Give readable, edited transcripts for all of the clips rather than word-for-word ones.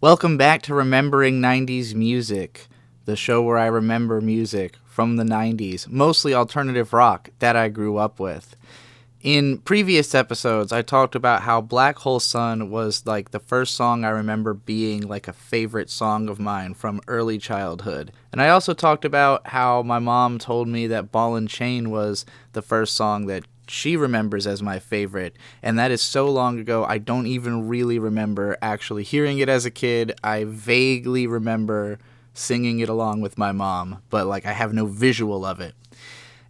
Welcome back to Remembering 90s Music, the show where I remember music from the 90s, mostly alternative rock that I grew up with. In previous episodes, I talked about how Black Hole Sun was like the first song I remember being like a favorite song of mine from early childhood. And I also talked about how my mom told me that Ball and Chain was the first song that she remembers as my favorite, and that is so long ago I don't even really remember actually hearing it as a kid. I vaguely remember singing it along with my mom, but like I have no visual of it.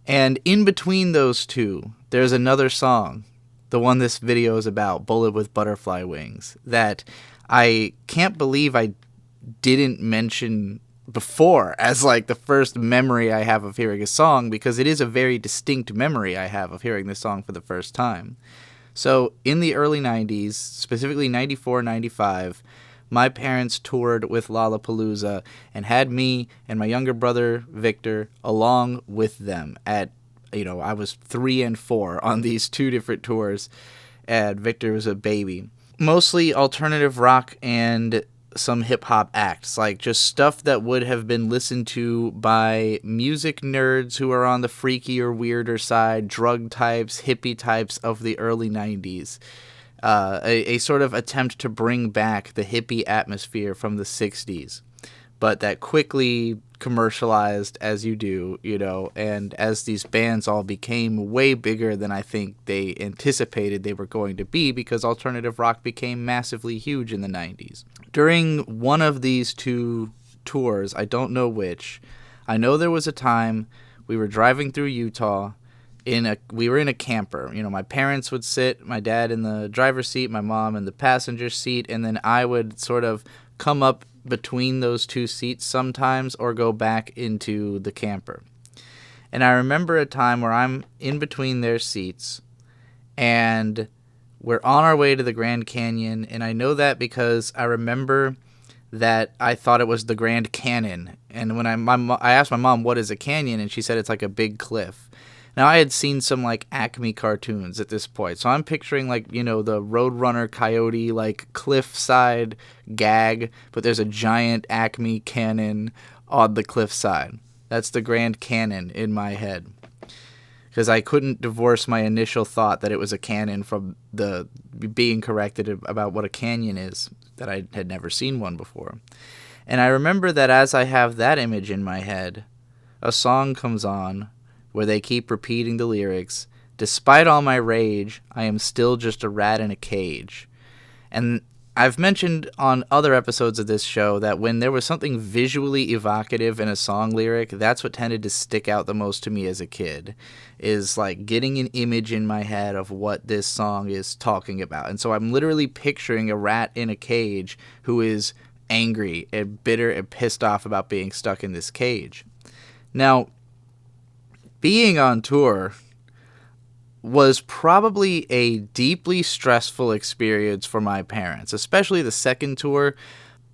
And in between those two, there's another song, the one this video is about, Bullet with Butterfly Wings, that I can't believe I didn't mention before as like the first memory I have of hearing a song, because it is a very distinct memory I have of hearing this song for the first time. So in the early 90s, specifically 94, 95, my parents toured with Lollapalooza and had me and my younger brother Victor along with them at, I was 3 and 4 on these two different tours, and Victor was a baby. Mostly alternative rock and some hip-hop acts, like just stuff that would have been listened to by music nerds who are on the freaky or weirder side, drug types, hippie types of the early 90s. A sort of attempt to bring back the hippie atmosphere from the 60s, but that quickly commercialized, as you do, and as these bands all became way bigger than I think they anticipated they were going to be, because alternative rock became massively huge in the 90s. During one of these two tours, I don't know which, I know there was a time we were driving through Utah. We were in a camper. My parents would sit, my dad in the driver's seat, my mom in the passenger seat, and then I would sort of come up between those two seats sometimes or go back into the camper. And I remember a time where I'm in between their seats and we're on our way to the Grand Canyon, and I know that because I remember that I thought it was the Grand Canyon. And when I asked my mom, what is a canyon? And she said it's like a big cliff. Now, I had seen some, like, Acme cartoons at this point, so I'm picturing, like, the Roadrunner Coyote, like, cliffside gag, but there's a giant Acme cannon on the cliffside. That's the Grand Canyon in my head, because I couldn't divorce my initial thought that it was a cannon from the being corrected about what a canyon is, that I had never seen one before. And I remember that as I have that image in my head, a song comes on where they keep repeating the lyrics, "Despite all my rage, I am still just a rat in a cage." And I've mentioned on other episodes of this show that when there was something visually evocative in a song lyric, that's what tended to stick out the most to me as a kid, is like getting an image in my head of what this song is talking about. And so I'm literally picturing a rat in a cage who is angry and bitter and pissed off about being stuck in this cage. Now, being on tour was probably a deeply stressful experience for my parents, especially the second tour.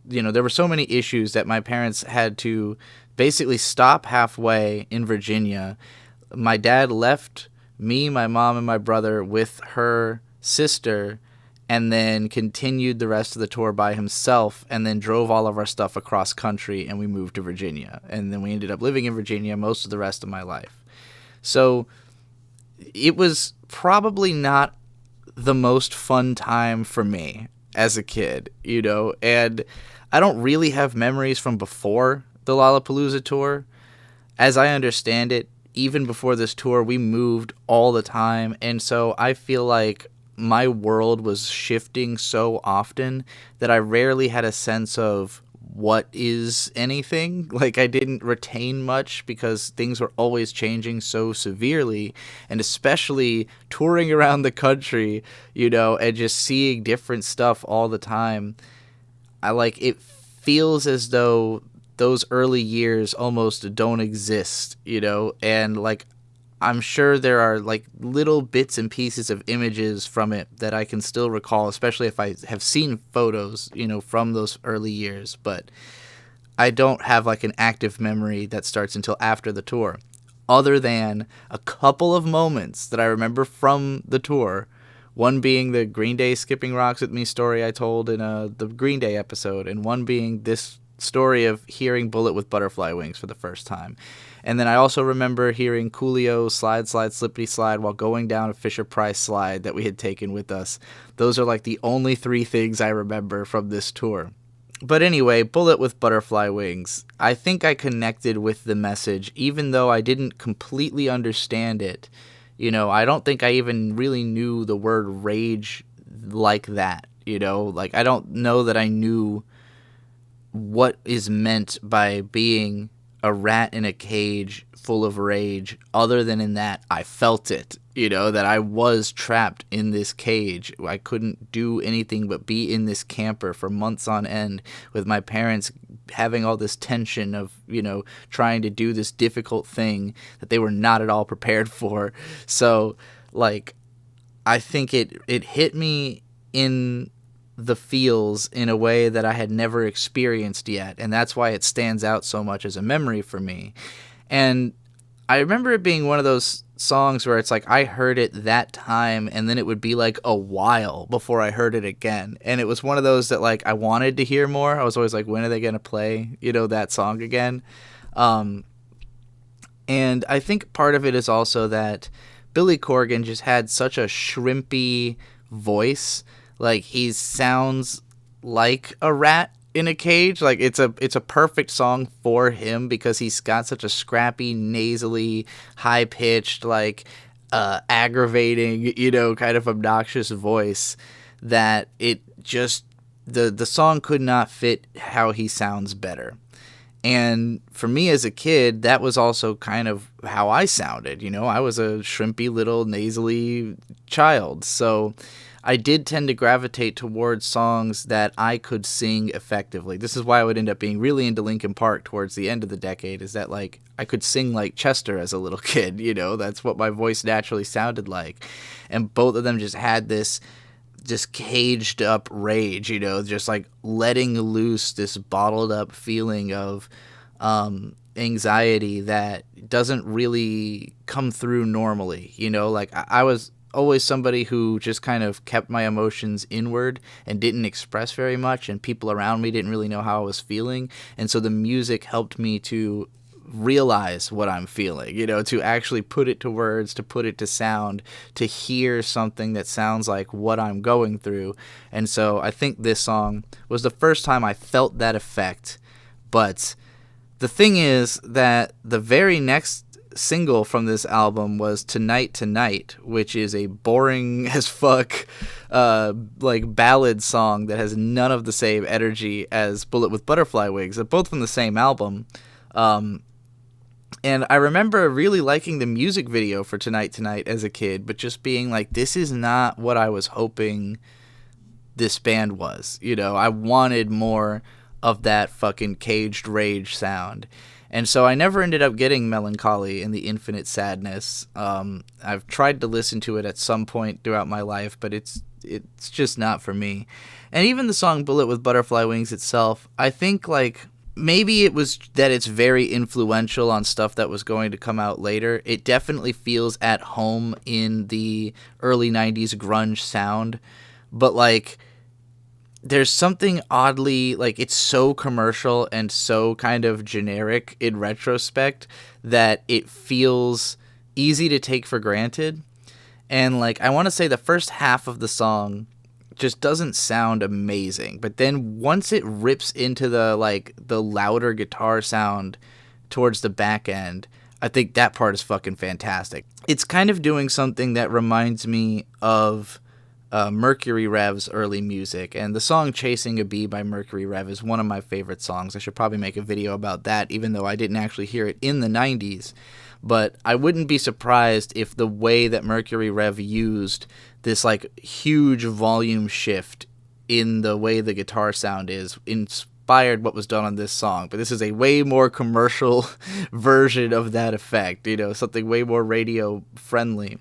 There were so many issues that my parents had to basically stop halfway in Virginia. My dad left me, my mom, and my brother with her sister, and then continued the rest of the tour by himself, and then drove all of our stuff across country, and we moved to Virginia. And then we ended up living in Virginia most of the rest of my life. So it was probably not the most fun time for me as a kid, and I don't really have memories from before the Lollapalooza tour. As I understand it, even before this tour, we moved all the time, and so I feel like my world was shifting so often that I rarely had a sense of what is anything. Like, I didn't retain much because things were always changing so severely, and especially touring around the country, and just seeing different stuff all the time. It feels as though those early years almost don't exist, and like I'm sure there are like little bits and pieces of images from it that I can still recall, especially if I have seen photos, from those early years, but I don't have like an active memory that starts until after the tour, other than a couple of moments that I remember from the tour One being the Green Day Skipping Rocks with Me story I told in the Green Day episode, and one being this story of hearing Bullet with Butterfly Wings for the first time. And then I also remember hearing Coolio Slide, Slide, Slippity Slide while going down a Fisher-Price slide that we had taken with us. Those are like the only three things I remember from this tour. But anyway, Bullet with Butterfly Wings. I think I connected with the message, even though I didn't completely understand it. You know, I don't think I even really knew the word rage like that. You know, like I don't know that I knew what is meant by being a rat in a cage full of rage, other than in that I felt it, you know, that I was trapped in this cage. I couldn't do anything but be in this camper for months on end with my parents having all this tension of, you know, trying to do this difficult thing that they were not at all prepared for. So, like, I think it hit me in the feels in a way that I had never experienced yet, and that's why it stands out so much as a memory for me. And I remember it being one of those songs where it's like I heard it that time and then it would be like a while before I heard it again, and it was one of those that like I wanted to hear more. I was always like, when are they gonna play, you know, that song again? And I think part of it is also that Billy Corgan just had such a shrimpy voice. Like, he sounds like a rat in a cage. Like, it's a perfect song for him because he's got such a scrappy, nasally, high-pitched, like, aggravating, you know, kind of obnoxious voice that it just, the song could not fit how he sounds better. And for me as a kid, that was also kind of how I sounded. You know, I was a shrimpy little nasally child. So I did tend to gravitate towards songs that I could sing effectively. This is why I would end up being really into Linkin Park towards the end of the decade, is that, like, I could sing like Chester as a little kid, you know? That's what my voice naturally sounded like. And both of them just had this just caged up rage, you know, just like letting loose this bottled up feeling of anxiety that doesn't really come through normally, you know? Like, I was always somebody who just kind of kept my emotions inward and didn't express very much, and people around me didn't really know how I was feeling, and so the music helped me to realize what I'm feeling, you know, to actually put it to words, to put it to sound, to hear something that sounds like what I'm going through. And so I think this song was the first time I felt that effect. But the thing is that the very next single from this album was Tonight Tonight, which is a boring as fuck like ballad song that has none of the same energy as Bullet with Butterfly Wings. They're both from the same album. And I remember really liking the music video for Tonight Tonight as a kid, but just being like, this is not what I was hoping this band was. You know, I wanted more of that fucking caged rage sound. And so I never ended up getting Melancholy and the Infinite Sadness. I've tried to listen to it at some point throughout my life, but it's just not for me. And even the song Bullet with Butterfly Wings itself, I think, like, maybe it was that it's very influential on stuff that was going to come out later. It definitely feels at home in the early 90s grunge sound, but, like, there's something oddly, like, it's so commercial and so kind of generic in retrospect that it feels easy to take for granted. And, like, I want to say the first half of the song just doesn't sound amazing, but then once it rips into the, like, the louder guitar sound towards the back end, I think that part is fucking fantastic. It's kind of doing something that reminds me of Mercury Rev's early music, and the song Chasing a Bee by Mercury Rev is one of my favorite songs. I should probably make a video about that, even though I didn't actually hear it in the 90s. But I wouldn't be surprised if the way that Mercury Rev used this, like, huge volume shift in the way the guitar sound is inspired what was done on this song. But this is a way more commercial version of that effect, you know, something way more radio friendly.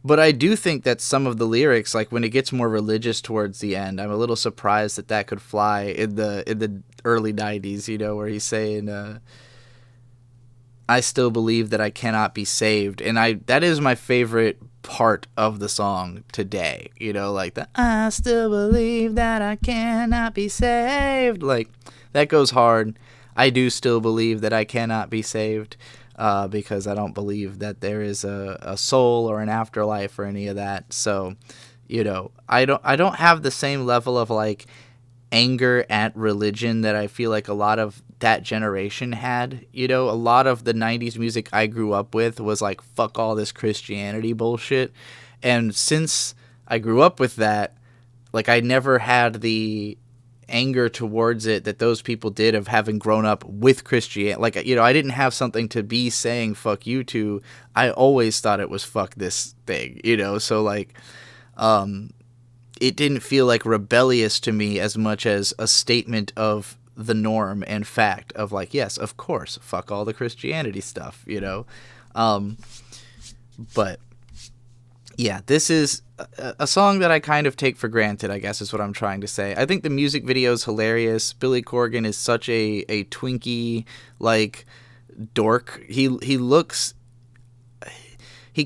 But I do think that some of the lyrics, like when it gets more religious towards the end, I'm a little surprised that that could fly in the early 90s, you know, where he's saying, I still believe that I cannot be saved. And that is my favorite part of the song today. You know, like the I still believe that I cannot be saved. Like, that goes hard. I do still believe that I cannot be saved because I don't believe that there is a soul or an afterlife or any of that. So, you know, I don't have the same level of like anger at religion that I feel like a lot of that generation had. You know, a lot of the 90s music I grew up with was like, fuck all this Christianity bullshit. And since I grew up with that, like, I never had the anger towards it that those people did of having grown up with Christianity. Like, you know, I didn't have something to be saying fuck you to. I always thought it was fuck this thing, you know? So, like, it didn't feel like rebellious to me as much as a statement of the norm and fact of like, yes, of course, fuck all the Christianity stuff, you know? But yeah, this is a song that I kind of take for granted, I guess is what I'm trying to say. I think the music video is hilarious. Billy Corgan is such a twinky, like, dork. He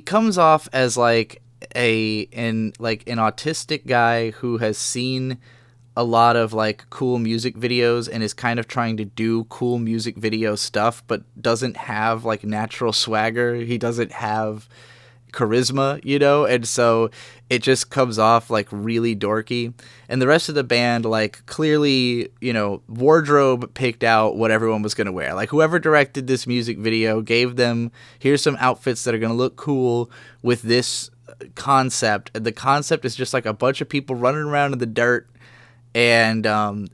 comes off as like an autistic guy who has seen a lot of like cool music videos and is kind of trying to do cool music video stuff, but doesn't have like natural swagger. He doesn't have charisma, you know, and so it just comes off like really dorky. And the rest of the band, like, clearly, you know, wardrobe picked out what everyone was going to wear. Like, whoever directed this music video gave them, here's some outfits that are going to look cool with this concept. And the concept is just like a bunch of people running around in the dirt and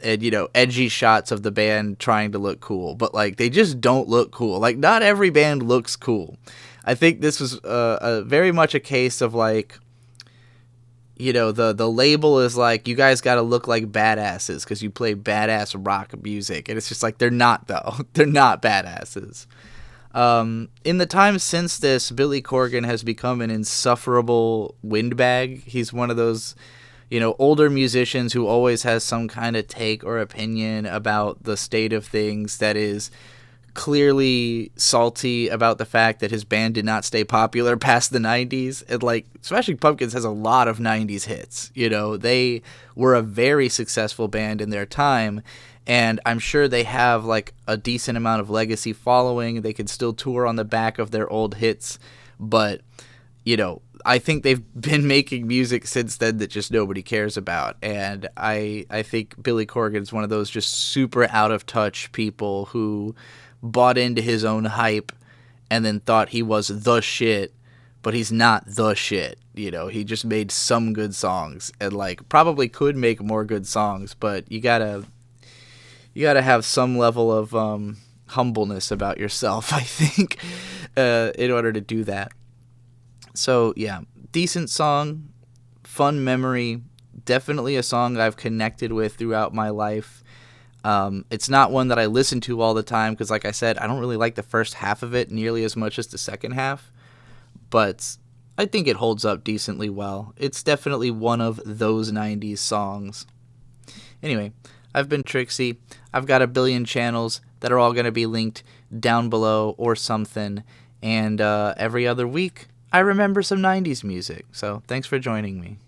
you know, edgy shots of the band trying to look cool, but like they just don't look cool. Like, not every band looks cool. I think this was a very much a case of like, you know, the label is like, you guys got to look like badasses because you play badass rock music, and it's just like, they're not, though. They're not badasses. In the time since this, Billy Corgan has become an insufferable windbag. He's one of those, you know, older musicians who always has some kind of take or opinion about the state of things that is clearly salty about the fact that his band did not stay popular past the 90s. And like, Smashing Pumpkins has a lot of 90s hits. You know, they were a very successful band in their time, and I'm sure they have like a decent amount of legacy following. They can still tour on the back of their old hits, but, you know, I think they've been making music since then that just nobody cares about. And I think Billy Corgan is one of those just super out of touch people who bought into his own hype and then thought he was the shit, but he's not the shit. You know, he just made some good songs and like probably could make more good songs, but you gotta have some level of humbleness about yourself, I think, in order to do that. So yeah, decent song, fun memory, definitely a song I've connected with throughout my life. It's not one that I listen to all the time because, like I said, I don't really like the first half of it nearly as much as the second half, but I think it holds up decently well. It's definitely one of those 90s songs. Anyway, I've been Trixie. I've got a billion channels that are all going to be linked down below or something, and every other week I remember some 90s music, so thanks for joining me.